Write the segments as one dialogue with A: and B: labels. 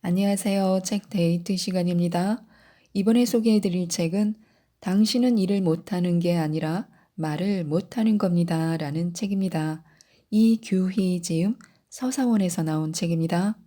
A: 안녕하세요. 책 데이트 시간입니다. 이번에 소개해 드릴 책은 당신은 일을 못하는 게 아니라 말을 못하는 겁니다. 라는 책입니다. 이규희 지음 서사원에서 나온 책입니다.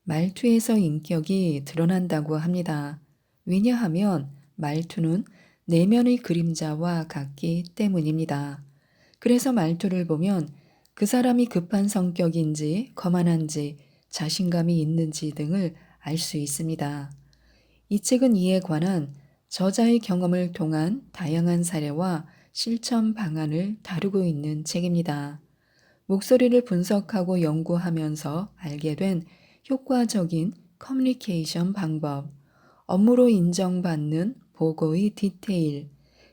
A: 말투에서 인격이 드러난다고 합니다. 왜냐하면 말투는 내면의 그림자와 같기 때문입니다. 그래서 말투를 보면 그 사람이 급한 성격인지 거만한지 자신감이 있는지 등을 알 수 있습니다. 이 책은 이에 관한 저자의 경험을 통한 다양한 사례와 실천 방안을 다루고 있는 책입니다. 목소리를 분석하고 연구하면서 알게 된 효과적인 커뮤니케이션 방법, 업무로 인정받는 보고의 디테일,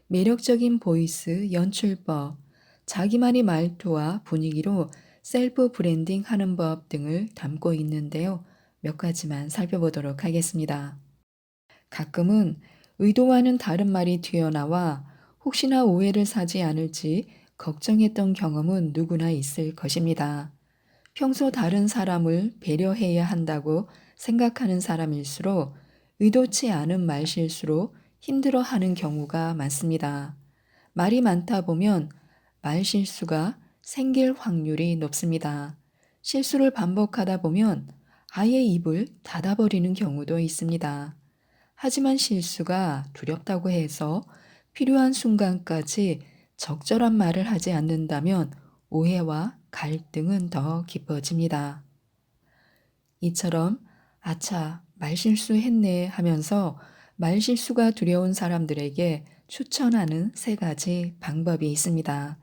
A: 매력적인 보이스 연출법, 자기만의 말투와 분위기로 셀프 브랜딩 하는 법 등을 담고 있는데요. 몇 가지만 살펴보도록 하겠습니다. 가끔은 의도와는 다른 말이 튀어나와 혹시나 오해를 사지 않을지 걱정했던 경험은 누구나 있을 것입니다. 평소 다른 사람을 배려해야 한다고 생각하는 사람일수록 의도치 않은 말실수로 힘들어하는 경우가 많습니다. 말이 많다 보면 말실수가 생길 확률이 높습니다. 실수를 반복하다 보면 아예 입을 닫아버리는 경우도 있습니다. 하지만 실수가 두렵다고 해서 필요한 순간까지 적절한 말을 하지 않는다면 오해와 갈등은 더 깊어집니다. 이처럼 아차, 말실수했네 하면서 말실수가 두려운 사람들에게 추천하는 세 가지 방법이 있습니다.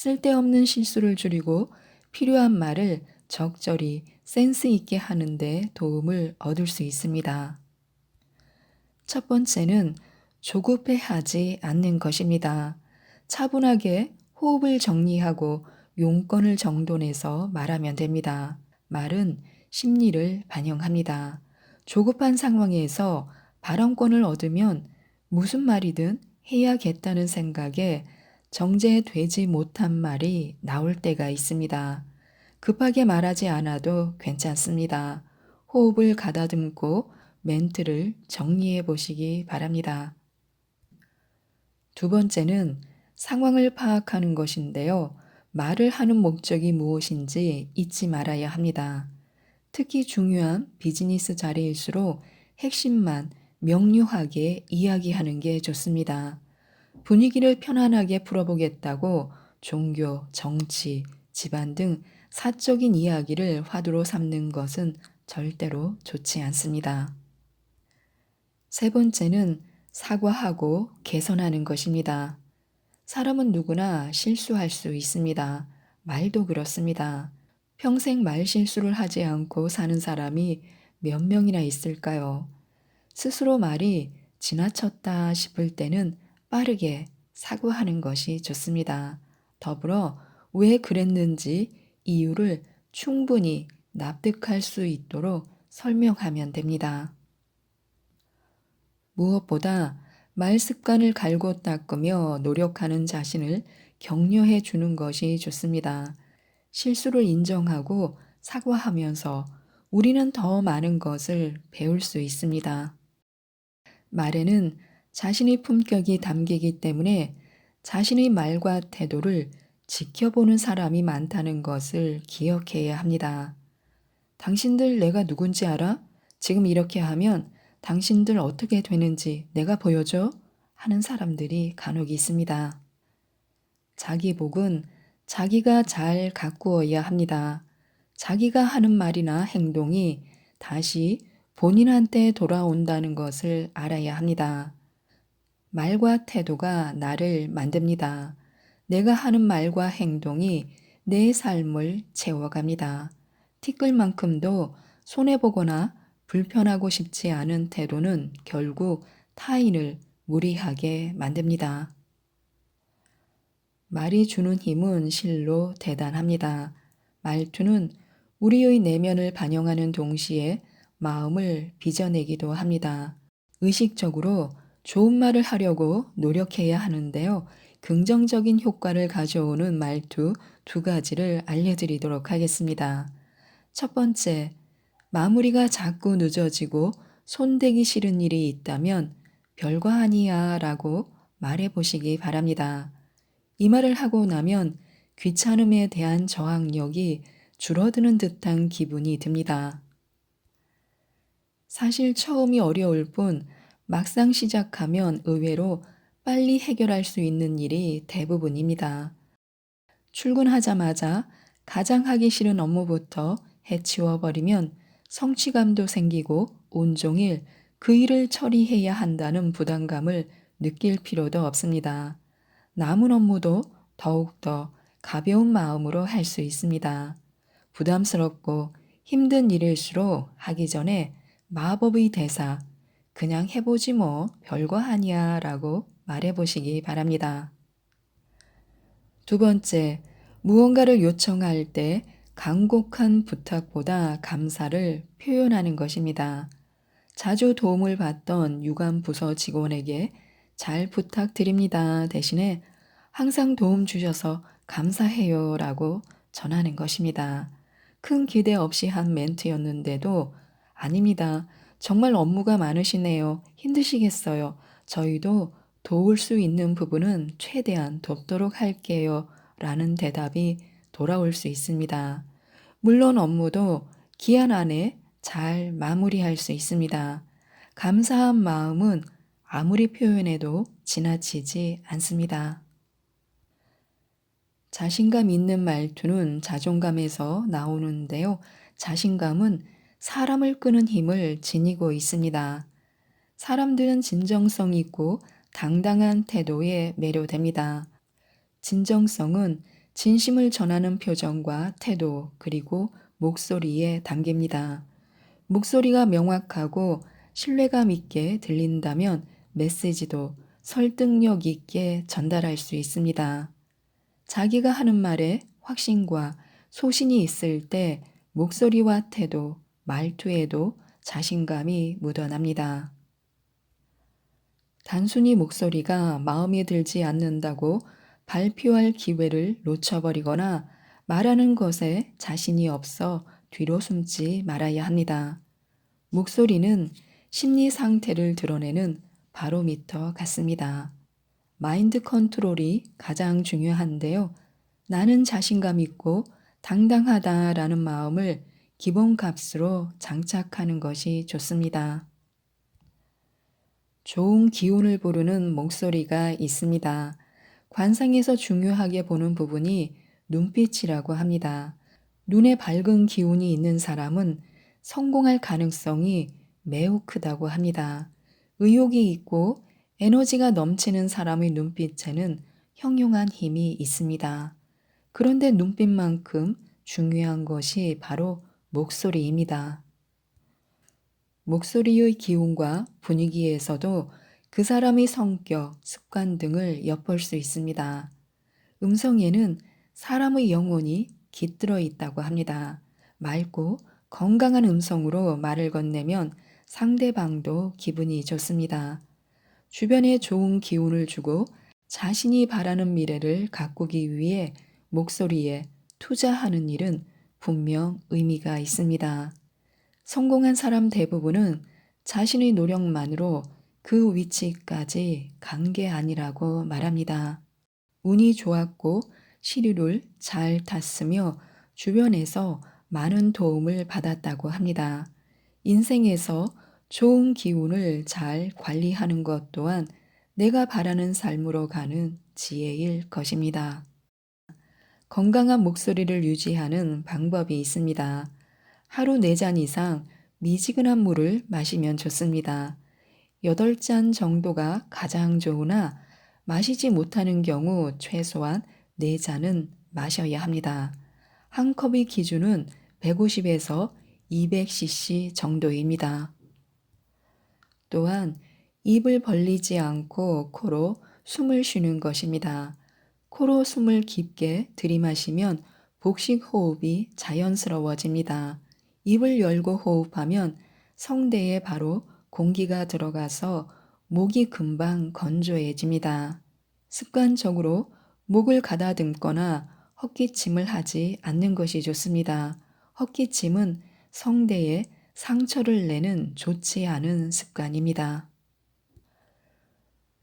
A: 쓸데없는 실수를 줄이고 필요한 말을 적절히 센스 있게 하는데 도움을 얻을 수 있습니다. 첫 번째는 조급해하지 않는 것입니다. 차분하게 호흡을 정리하고 용건을 정돈해서 말하면 됩니다. 말은 심리를 반영합니다. 조급한 상황에서 발언권을 얻으면 무슨 말이든 해야겠다는 생각에 정제되지 못한 말이 나올 때가 있습니다. 급하게 말하지 않아도 괜찮습니다. 호흡을 가다듬고 멘트를 정리해 보시기 바랍니다. 두 번째는 상황을 파악하는 것인데요. 말을 하는 목적이 무엇인지 잊지 말아야 합니다. 특히 중요한 비즈니스 자리일수록 핵심만 명료하게 이야기하는 게 좋습니다. 분위기를 편안하게 풀어보겠다고 종교, 정치, 집안 등 사적인 이야기를 화두로 삼는 것은 절대로 좋지 않습니다. 세 번째는 사과하고 개선하는 것입니다. 사람은 누구나 실수할 수 있습니다. 말도 그렇습니다. 평생 말 실수를 하지 않고 사는 사람이 몇 명이나 있을까요? 스스로 말이 지나쳤다 싶을 때는 빠르게 사과하는 것이 좋습니다. 더불어 왜 그랬는지 이유를 충분히 납득할 수 있도록 설명하면 됩니다. 무엇보다 말 습관을 갈고 닦으며 노력하는 자신을 격려해 주는 것이 좋습니다. 실수를 인정하고 사과하면서 우리는 더 많은 것을 배울 수 있습니다. 말에는 자신의 품격이 담기기 때문에 자신의 말과 태도를 지켜보는 사람이 많다는 것을 기억해야 합니다. 당신들 내가 누군지 알아? 지금 이렇게 하면 당신들 어떻게 되는지 내가 보여줘? 하는 사람들이 간혹 있습니다. 자기 복은 자기가 잘 가꾸어야 합니다. 자기가 하는 말이나 행동이 다시 본인한테 돌아온다는 것을 알아야 합니다. 말과 태도가 나를 만듭니다. 내가 하는 말과 행동이 내 삶을 채워갑니다. 티끌만큼도 손해보거나 불편하고 싶지 않은 태도는 결국 타인을 무리하게 만듭니다. 말이 주는 힘은 실로 대단합니다. 말투는 우리의 내면을 반영하는 동시에 마음을 빚어내기도 합니다. 의식적으로 좋은 말을 하려고 노력해야 하는데요. 긍정적인 효과를 가져오는 말투 두 가지를 알려드리도록 하겠습니다. 첫 번째, 마무리가 자꾸 늦어지고 손대기 싫은 일이 있다면 별거 아니야 라고 말해 보시기 바랍니다. 이 말을 하고 나면 귀찮음에 대한 저항력이 줄어드는 듯한 기분이 듭니다. 사실 처음이 어려울 뿐 막상 시작하면 의외로 빨리 해결할 수 있는 일이 대부분입니다. 출근하자마자 가장 하기 싫은 업무부터 해치워 버리면 성취감도 생기고 온종일 그 일을 처리해야 한다는 부담감을 느낄 필요도 없습니다. 남은 업무도 더욱더 가벼운 마음으로 할 수 있습니다. 부담스럽고 힘든 일일수록 하기 전에 마법의 대사, 그냥 해보지 뭐 별거 아니야 라고 말해보시기 바랍니다. 두 번째, 무언가를 요청할 때 간곡한 부탁보다 감사를 표현하는 것입니다. 자주 도움을 받던 유관 부서 직원에게 잘 부탁드립니다 대신에 항상 도움 주셔서 감사해요 라고 전하는 것입니다. 큰 기대 없이 한 멘트였는데도 아닙니다. 정말 업무가 많으시네요. 힘드시겠어요. 저희도 도울 수 있는 부분은 최대한 돕도록 할게요. 라는 대답이 돌아올 수 있습니다. 물론 업무도 기한 안에 잘 마무리할 수 있습니다. 감사한 마음은 아무리 표현해도 지나치지 않습니다. 자신감 있는 말투는 자존감에서 나오는데요. 자신감은 사람을 끄는 힘을 지니고 있습니다. 사람들은 진정성 있고 당당한 태도에 매료됩니다. 진정성은 진심을 전하는 표정과 태도 그리고 목소리에 담깁니다. 목소리가 명확하고 신뢰감 있게 들린다면 메시지도 설득력 있게 전달할 수 있습니다. 자기가 하는 말에 확신과 소신이 있을 때 목소리와 태도, 말투에도 자신감이 묻어납니다. 단순히 목소리가 마음에 들지 않는다고 발표할 기회를 놓쳐버리거나 말하는 것에 자신이 없어 뒤로 숨지 말아야 합니다. 목소리는 심리 상태를 드러내는 바로미터 같습니다. 마인드 컨트롤이 가장 중요한데요. 나는 자신감 있고 당당하다라는 마음을 기본값으로 장착하는 것이 좋습니다. 좋은 기운을 부르는 목소리가 있습니다. 관상에서 중요하게 보는 부분이 눈빛이라고 합니다. 눈에 밝은 기운이 있는 사람은 성공할 가능성이 매우 크다고 합니다. 의욕이 있고 에너지가 넘치는 사람의 눈빛에는 형용한 힘이 있습니다. 그런데 눈빛만큼 중요한 것이 바로 목소리입니다. 목소리의 기운과 분위기에서도 그 사람의 성격, 습관 등을 엿볼 수 있습니다. 음성에는 사람의 영혼이 깃들어 있다고 합니다. 맑고 건강한 음성으로 말을 건네면 상대방도 기분이 좋습니다. 주변에 좋은 기운을 주고 자신이 바라는 미래를 가꾸기 위해 목소리에 투자하는 일은 분명 의미가 있습니다. 성공한 사람 대부분은 자신의 노력만으로 그 위치까지 간 게 아니라고 말합니다. 운이 좋았고 시류를 잘 탔으며 주변에서 많은 도움을 받았다고 합니다. 인생에서 좋은 기운을 잘 관리하는 것 또한 내가 바라는 삶으로 가는 지혜일 것입니다. 건강한 목소리를 유지하는 방법이 있습니다. 하루 4잔 이상 미지근한 물을 마시면 좋습니다. 8잔 정도가 가장 좋으나 마시지 못하는 경우 최소한 4잔은 마셔야 합니다. 한 컵의 기준은 150에서 200cc 정도입니다. 또한 입을 벌리지 않고 코로 숨을 쉬는 것입니다. 코로 숨을 깊게 들이마시면 복식 호흡이 자연스러워집니다. 입을 열고 호흡하면 성대에 바로 공기가 들어가서 목이 금방 건조해집니다. 습관적으로 목을 가다듬거나 헛기침을 하지 않는 것이 좋습니다. 헛기침은 성대에 상처를 내는 좋지 않은 습관입니다.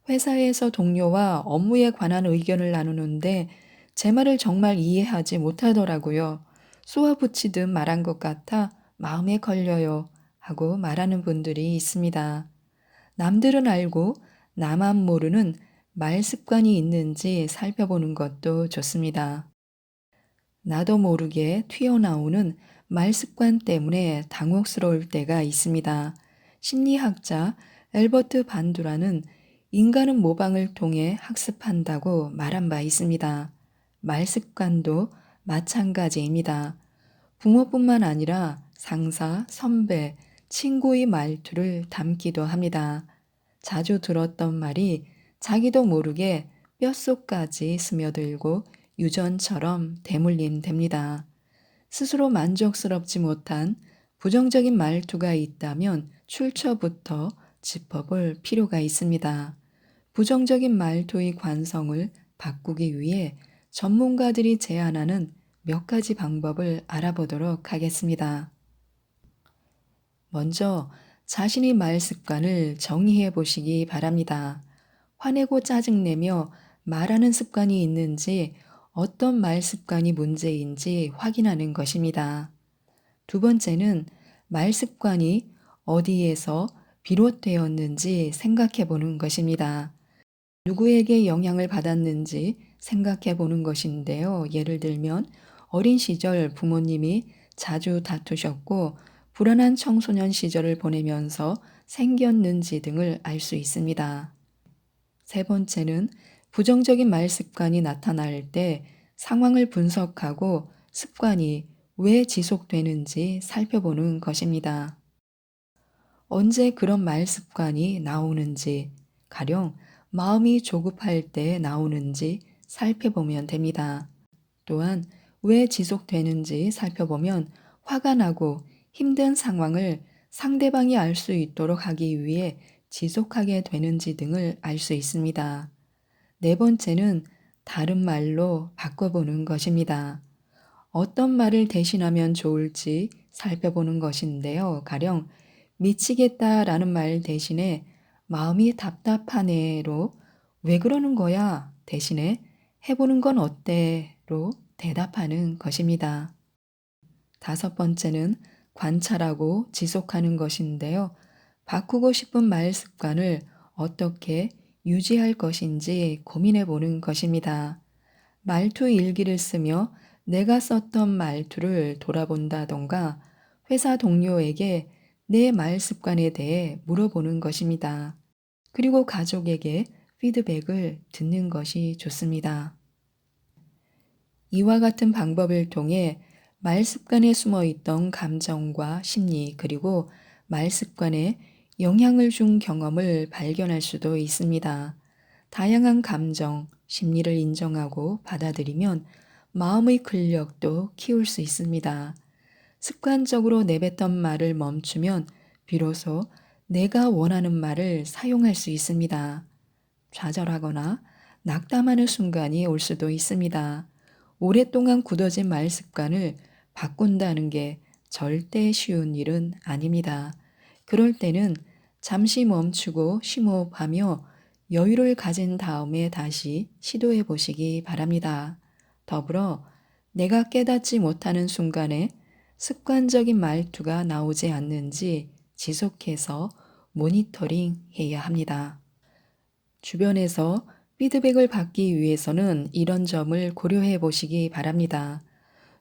A: 회사에서 동료와 업무에 관한 의견을 나누는데 제 말을 정말 이해하지 못하더라고요. 쏘아붙이듯 말한 것 같아 마음에 걸려요 하고 말하는 분들이 있습니다. 남들은 알고 나만 모르는 말 습관이 있는지 살펴보는 것도 좋습니다. 나도 모르게 튀어나오는 말 습관 때문에 당혹스러울 때가 있습니다. 심리학자 엘버트 반두라는 인간은 모방을 통해 학습한다고 말한 바 있습니다. 말 습관도 마찬가지입니다. 부모뿐만 아니라 상사, 선배, 친구의 말투를 담기도 합니다. 자주 들었던 말이 자기도 모르게 뼛속까지 스며들고 유전처럼 대물림 됩니다. 스스로 만족스럽지 못한 부정적인 말투가 있다면 출처부터 짚어볼 필요가 있습니다. 부정적인 말투의 관성을 바꾸기 위해 전문가들이 제안하는 몇 가지 방법을 알아보도록 하겠습니다. 먼저 자신의 말 습관을 정의해 보시기 바랍니다. 화내고 짜증내며 말하는 습관이 있는지 어떤 말 습관이 문제인지 확인하는 것입니다. 두 번째는 말 습관이 어디에서 비롯되었는지 생각해 보는 것입니다. 누구에게 영향을 받았는지 생각해 보는 것인데요. 예를 들면 어린 시절 부모님이 자주 다투셨고 불안한 청소년 시절을 보내면서 생겼는지 등을 알 수 있습니다. 세 번째는 부정적인 말 습관이 나타날 때 상황을 분석하고 습관이 왜 지속되는지 살펴보는 것입니다. 언제 그런 말 습관이 나오는지, 가령 마음이 조급할 때 나오는지 살펴보면 됩니다. 또한 왜 지속되는지 살펴보면 화가 나고 힘든 상황을 상대방이 알 수 있도록 하기 위해 지속하게 되는지 등을 알 수 있습니다. 네 번째는 다른 말로 바꿔보는 것입니다. 어떤 말을 대신하면 좋을지 살펴보는 것인데요. 가령 미치겠다라는 말 대신에 마음이 답답하네로 왜 그러는 거야 대신에 해보는 건 어때로 대답하는 것입니다. 다섯 번째는 관찰하고 지속하는 것인데요. 바꾸고 싶은 말 습관을 어떻게 유지할 것인지 고민해 보는 것입니다. 말투 일기를 쓰며 내가 썼던 말투를 돌아본다던가 회사 동료에게 내 말 습관에 대해 물어보는 것입니다. 그리고 가족에게 피드백을 듣는 것이 좋습니다. 이와 같은 방법을 통해 말 습관에 숨어 있던 감정과 심리 그리고 말 습관에 영향을 준 경험을 발견할 수도 있습니다. 다양한 감정, 심리를 인정하고 받아들이면 마음의 근력도 키울 수 있습니다. 습관적으로 내뱉던 말을 멈추면 비로소 내가 원하는 말을 사용할 수 있습니다. 좌절하거나 낙담하는 순간이 올 수도 있습니다. 오랫동안 굳어진 말 습관을 바꾼다는 게 절대 쉬운 일은 아닙니다. 그럴 때는 잠시 멈추고 심호흡하며 여유를 가진 다음에 다시 시도해 보시기 바랍니다. 더불어 내가 깨닫지 못하는 순간에 습관적인 말투가 나오지 않는지 지속해서 모니터링 해야 합니다. 주변에서 피드백을 받기 위해서는 이런 점을 고려해 보시기 바랍니다.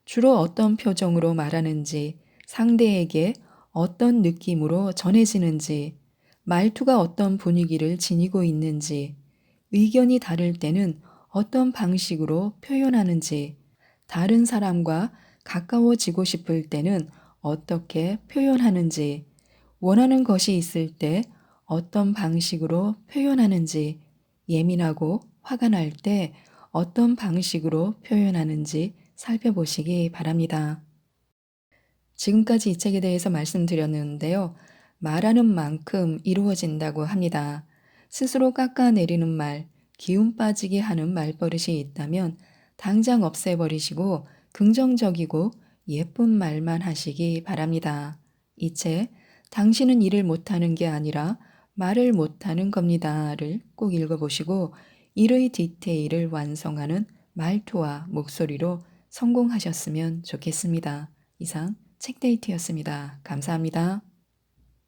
A: 주로 어떤 표정으로 말하는지, 상대에게 어떤 느낌으로 전해지는지, 말투가 어떤 분위기를 지니고 있는지, 의견이 다를 때는 어떤 방식으로 표현하는지, 다른 사람과 가까워지고 싶을 때는 어떻게 표현하는지, 원하는 것이 있을 때 어떤 방식으로 표현하는지, 예민하고 화가 날 때 어떤 방식으로 표현하는지 살펴보시기 바랍니다. 지금까지 이 책에 대해서 말씀드렸는데요. 말하는 만큼 이루어진다고 합니다. 스스로 깎아내리는 말, 기운 빠지게 하는 말버릇이 있다면 당장 없애버리시고 긍정적이고 예쁜 말만 하시기 바랍니다. 이 책 당신은 일을 못하는 게 아니라 말을 못하는 겁니다를 꼭 읽어보시고 일의 디테일을 완성하는 말투와 목소리로 성공하셨으면 좋겠습니다. 이상 책데이트였습니다. 감사합니다.